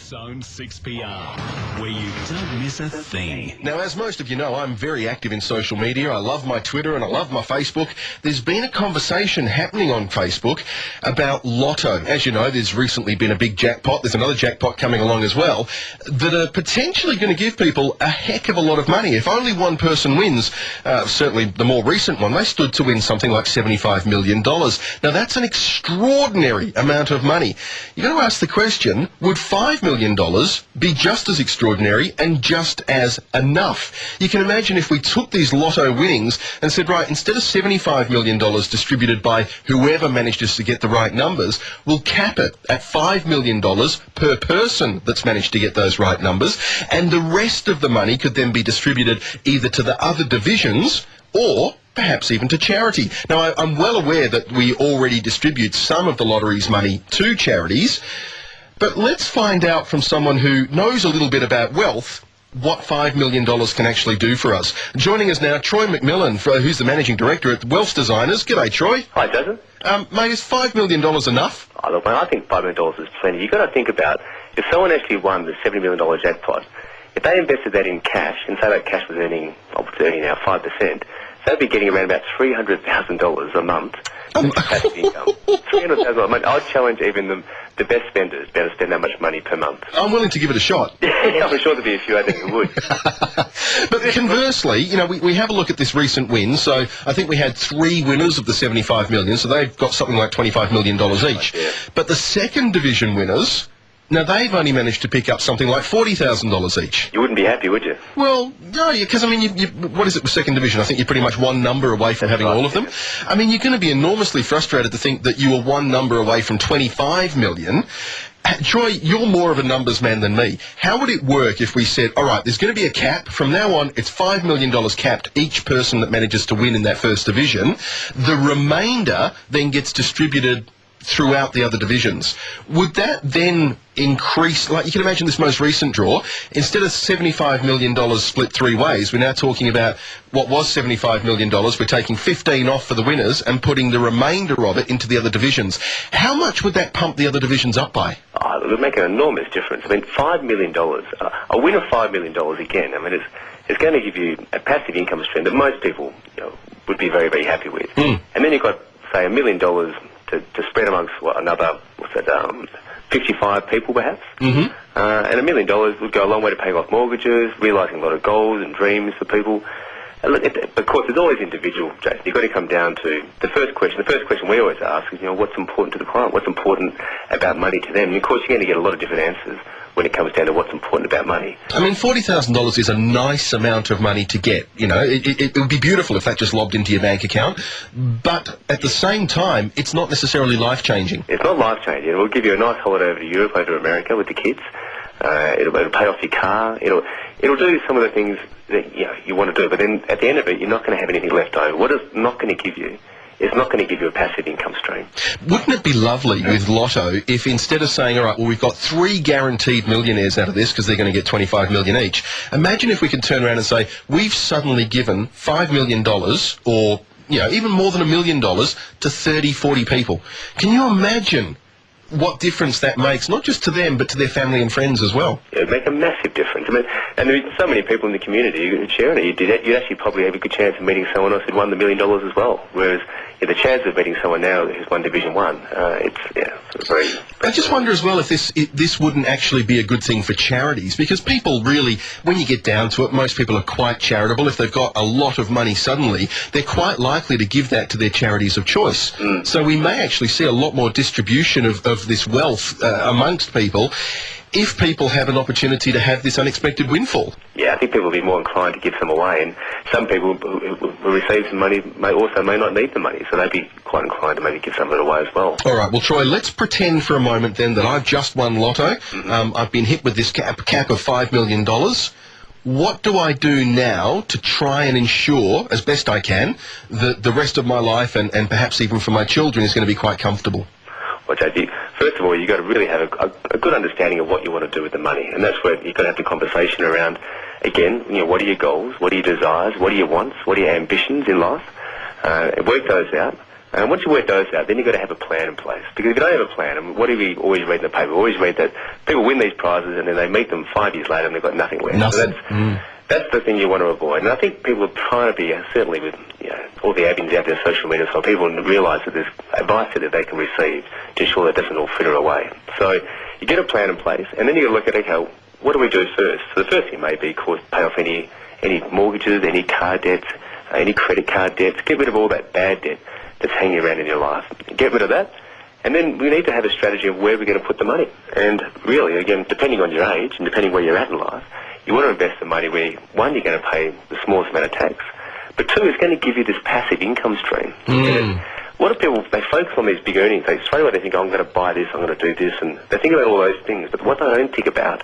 Perth's own 6PR, where you don't miss a thing. Now, as most of you know, I'm very active in social media. I love my Twitter and I love my Facebook. There's been a conversation happening on Facebook about Lotto. As you know, there's recently been a big jackpot. There's another jackpot coming along as well that are potentially going to give people a heck of a lot of money. If only one person wins, certainly the more recent one, they stood to win something like $75 million. Now, that's an extraordinary amount of money. You've got to ask the question, would $5 million be just as extraordinary and just as enough? You can imagine if we took these Lotto winnings and said, right, instead of $75 million distributed by whoever manages to get the right numbers, we'll cap it at $5 million per person that's managed to get those right numbers, and the rest of the money could then be distributed either to the other divisions or perhaps even to charity. Now, I'm well aware that we already distribute some of the lottery's money to charities, but let's find out from someone who knows a little bit about wealth what $5 million can actually do for us. Joining us now, Troy Macmillan, who's the Managing Director at Wealth Designers. G'day, Troy. Hi, Jason. Mate, is $5 million enough? Oh, look, mate, I think $5 million is plenty. You've got to think about, if someone actually won the $70 million jackpot, if they invested that in cash, and say that cash was earning now 5%, so they'd be getting around about $300,000 a month in passive income. $300,000 a month. I'd challenge even the best spenders to be able to spend that much money per month. I'm willing to give it a shot. Yeah, I'm sure there'd be a few out there who would. But conversely, you know, we have a look at this recent win. So I think we had 3 winners of the $75 million, so they've got something like $25 million each. Yeah. But the second division winners, now they've only managed to pick up something like $40,000 each. You wouldn't be happy, would you? Well, no, because, I mean, what is it with second division? I think you're pretty much one number away from having all of them. I mean, you're going to be enormously frustrated to think that you were one number away from $25 million. Troy, you're more of a numbers man than me. How would it work if we said, all right, there's going to be a cap. From now on, it's $5 million capped each person that manages to win in that first division. The remainder then gets distributed throughout the other divisions. Would that then increase, like you can imagine this most recent draw, instead of $75 million split 3 ways, we're now talking about what was $75 million, we're taking 15 off for the winners and putting the remainder of it into the other divisions. How much would that pump the other divisions up by? Oh, it would make an enormous difference. I mean, $5 million, a win of $5 million again, I mean, it's going to give you a passive income stream that most people, you know, would be very, very happy with. And then you've got, say, $1 million to spread amongst, another, 55 people perhaps. And $1 million would go a long way to paying off mortgages, realising a lot of goals and dreams for people. And look, of course, there's always individual, Jason. You've got to come down to the first question. The first question we always ask is, you know, what's important to the client? What's important about money to them? And of course, you're going to get a lot of different answers when it comes down to what's important about money. I mean, $40,000 is a nice amount of money to get. You know, it would be beautiful if that just lobbed into your bank account. But at the same time, it's not necessarily life-changing. It's not life-changing. It will give you a nice holiday over to Europe, over to America with the kids. It'll pay off your car. It'll do some of the things that you want to do. But then at the end of it, you're not going to have anything left over. What it's not going to give you, it's not going to give you a passive income stream. Wouldn't it be lovely with Lotto if instead of saying, all right, well, we've got 3 guaranteed millionaires out of this because they're going to get $25 million each, imagine if we could turn around and say, we've suddenly given $5 million or, you know, even more than $1 million to 30, 40 people. Can you imagine what difference that makes, not just to them, but to their family and friends as well? Yeah, it'd make a massive difference. I mean, and there's so many people in the community who'd share it. You'd actually probably have a good chance of meeting someone else who'd won the $1 million as well. Whereas the chance of meeting someone now who's won Division 1, it's very... I just wonder as well if this wouldn't actually be a good thing for charities, because people really, when you get down to it, most people are quite charitable. If they've got a lot of money suddenly, they're quite likely to give that to their charities of choice. So we may actually see a lot more distribution of this wealth amongst people if people have an opportunity to have this unexpected windfall. Yeah, I think people will be more inclined to give some away, and some people who receive some money may not need the money, so they'd be quite inclined to maybe give some of it away as well. All right, well, Troy, let's pretend for a moment then that I've just won Lotto. I've been hit with this cap of $5 million. What do I do now to try and ensure, as best I can, that the rest of my life and perhaps even for my children is going to be quite comfortable? Well, JG, first of all, you've got to really have a good understanding of what you want to do with the money, and that's where you've got to have the conversation around, again, you know, what are your goals, what are your desires, what are your wants, what are your ambitions in life, work those out, And once you work those out, then you've got to have a plan in place. Because if you don't have a plan, and what do we always read in the paper? We always read that people win these prizes and then they meet them 5 years later and they've got nothing left. Nothing. So that's the thing you want to avoid. And I think people are trying to be, certainly with all the avenues out there, social media, so people realise that there's advice that they can receive to ensure that doesn't all fritter away. So you get a plan in place, and then you got to look at, okay, what do we do first? So the first thing may be, of course, pay off any mortgages, any car debts, any credit card debts. Get rid of all that bad debt that's hanging around in your life. Get rid of that. And then we need to have a strategy of where we're going to put the money. And really, again, depending on your age and depending where you're at in life, you want to invest the money where, one, you're going to pay the smallest amount of tax, but two, it's going to give you this passive income stream. A lot of people, they focus on these big earnings. Straight away they think, oh, I'm going to buy this, I'm going to do this, and they think about all those things. But what they don't think about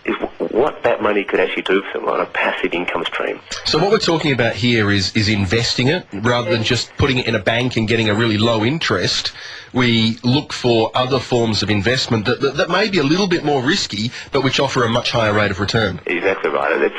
is what that money could actually do for them on a passive income stream. So what we're talking about here is investing it rather than just putting it in a bank and getting a really low interest. We look for other forms of investment that may be a little bit more risky, but which offer a much higher rate of return. Exactly right.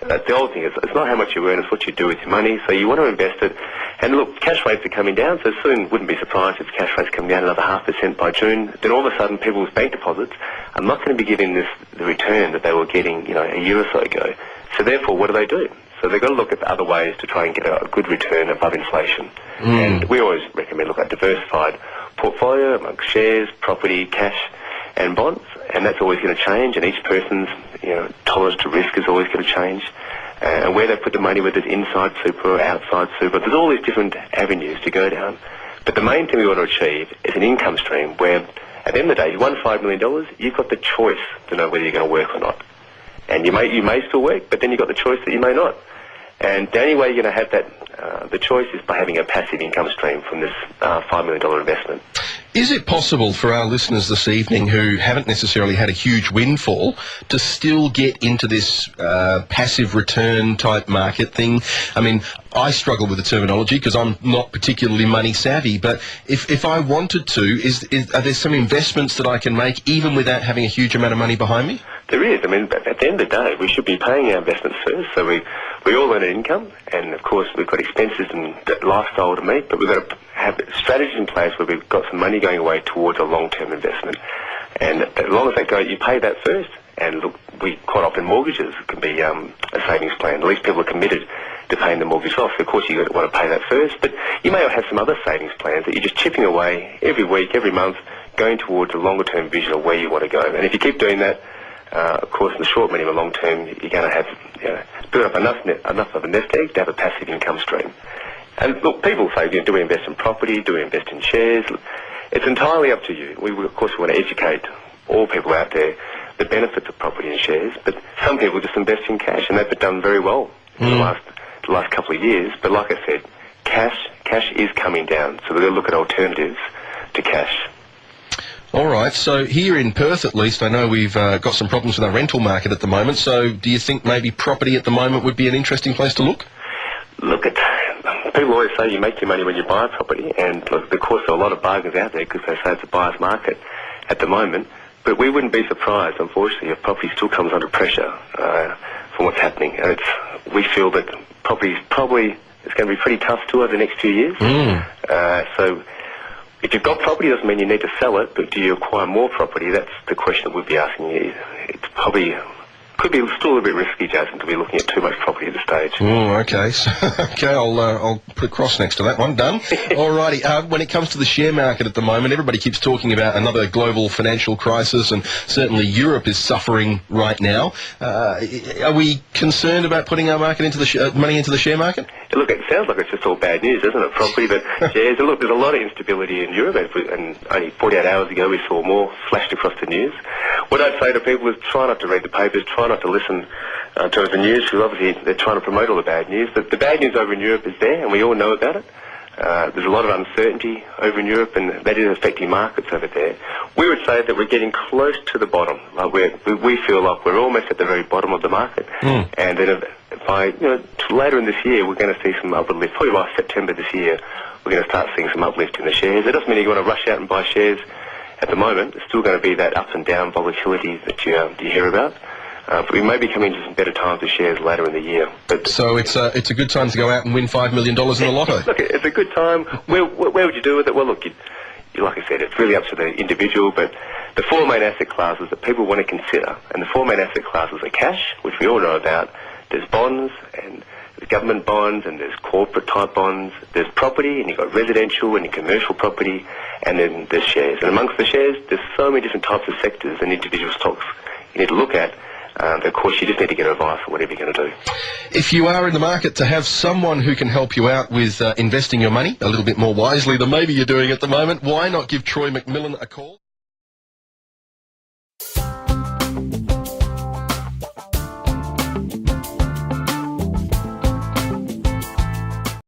That's the old thing. It's not how much you earn, it's what you do with your money. So you want to invest it. And look, cash rates are coming down, so soon wouldn't be surprised if cash rates come down another 0.5% by June. Then all of a sudden people's bank deposits are not going to be getting the return that they were getting, a year or so ago. So therefore, what do? So they've got to look at other ways to try and get a good return above inflation. And we always recommend look at diversified portfolio amongst shares, property, cash and bonds. And that's always going to change, and each person's tolerance to risk is always going to change. And where they put the money, whether it's inside super or outside super, there's all these different avenues to go down. But the main thing we want to achieve is an income stream where, at the end of the day, you won $5 million, you've got the choice to know whether you're going to work or not. And you may still work, but then you've got the choice that you may not. And the only way you're going to have that, the choice is by having a passive income stream from this $5 million investment. Is it possible for our listeners this evening who haven't necessarily had a huge windfall to still get into this passive return type market thing? I mean, I struggle with the terminology because I'm not particularly money savvy, but if I wanted to, are there some investments that I can make even without having a huge amount of money behind me? There is. I mean, at the end of the day, we should be paying our investments first. So we all earn an income, and of course we've got expenses and lifestyle to meet, but we've got to have strategies in place where we've got some money going away towards a long-term investment. And as long as they go, you pay that first. And look, we quite often mortgages can be a savings plan. At least people are committed to paying the mortgage off. So of course you want to pay that first, but you may have some other savings plans that you're just chipping away every week, every month, going towards a longer-term vision of where you want to go. And if you keep doing that, of course, in the short, medium, and long term, you're going to have build up enough of a nest egg to have a passive income stream. And look, people say, do we invest in property? Do we invest in shares? It's entirely up to you. We of course, want to educate all people out there the benefits of property and shares, but some people just invest in cash, and they've done very well in the last couple of years. But like I said, cash is coming down, so we're going to look at alternatives to cash. All right, so here in Perth at least, I know we've got some problems with our rental market at the moment, so do you think maybe property at the moment would be an interesting place to look? Look, people always say you make your money when you buy a property, and look, of course there are a lot of bargains out there because they say it's a buyer's market at the moment, but we wouldn't be surprised, unfortunately, if property still comes under pressure from what's happening. And we feel that property is going to be pretty tough too over the next few years. So if you've got property, doesn't mean you need to sell it, but do you acquire more property? That's the question that we'd be asking you. It's probably could be still a bit risky, Jason, to be looking at too much property at this stage. Oh, okay. So, okay, I'll put a cross next to that one. Done. Alrighty. When it comes to the share market at the moment, everybody keeps talking about another global financial crisis, and certainly Europe is suffering right now. Are we concerned about putting our market into the money into the share market? Look, it sounds like it's just all bad news, doesn't it? Property, but shares. Look, there's a lot of instability in Europe, and only 48 hours ago we saw more flashed across the news. What I'd say to people is try not to read the papers, try not to listen to the news, because obviously they're trying to promote all the bad news. But the bad news over in Europe is there, and we all know about it. There's a lot of uncertainty over in Europe, and that is affecting markets over there. We would say that we're getting close to the bottom. Like we feel like we're almost at the very bottom of the market. And then by later in this year, we're going to see some uplift. Probably by September this year, we're going to start seeing some uplift in the shares. It doesn't mean you want to rush out and buy shares at the moment. There's still going to be that up and down volatility that you hear about. we may be coming into some better times with shares later in the year. But So it's a good time to go out and win $5 million in the Lotto. Look, it's a good time. Where would you do with it? Well, look, like I said, it's really up to the individual, but the four main asset classes that people want to consider, and the four main asset classes are cash, which we all know about, there's bonds, and there's government bonds, and there's corporate type bonds, there's property, and you've got residential and commercial property, and then there's shares. And amongst the shares, there's so many different types of sectors and individual stocks you need to look at. But of course, you just need to get advice for whatever you're going to do. If you are in the market to have someone who can help you out with investing your money a little bit more wisely than maybe you're doing at the moment, why not give Troy Macmillan a call?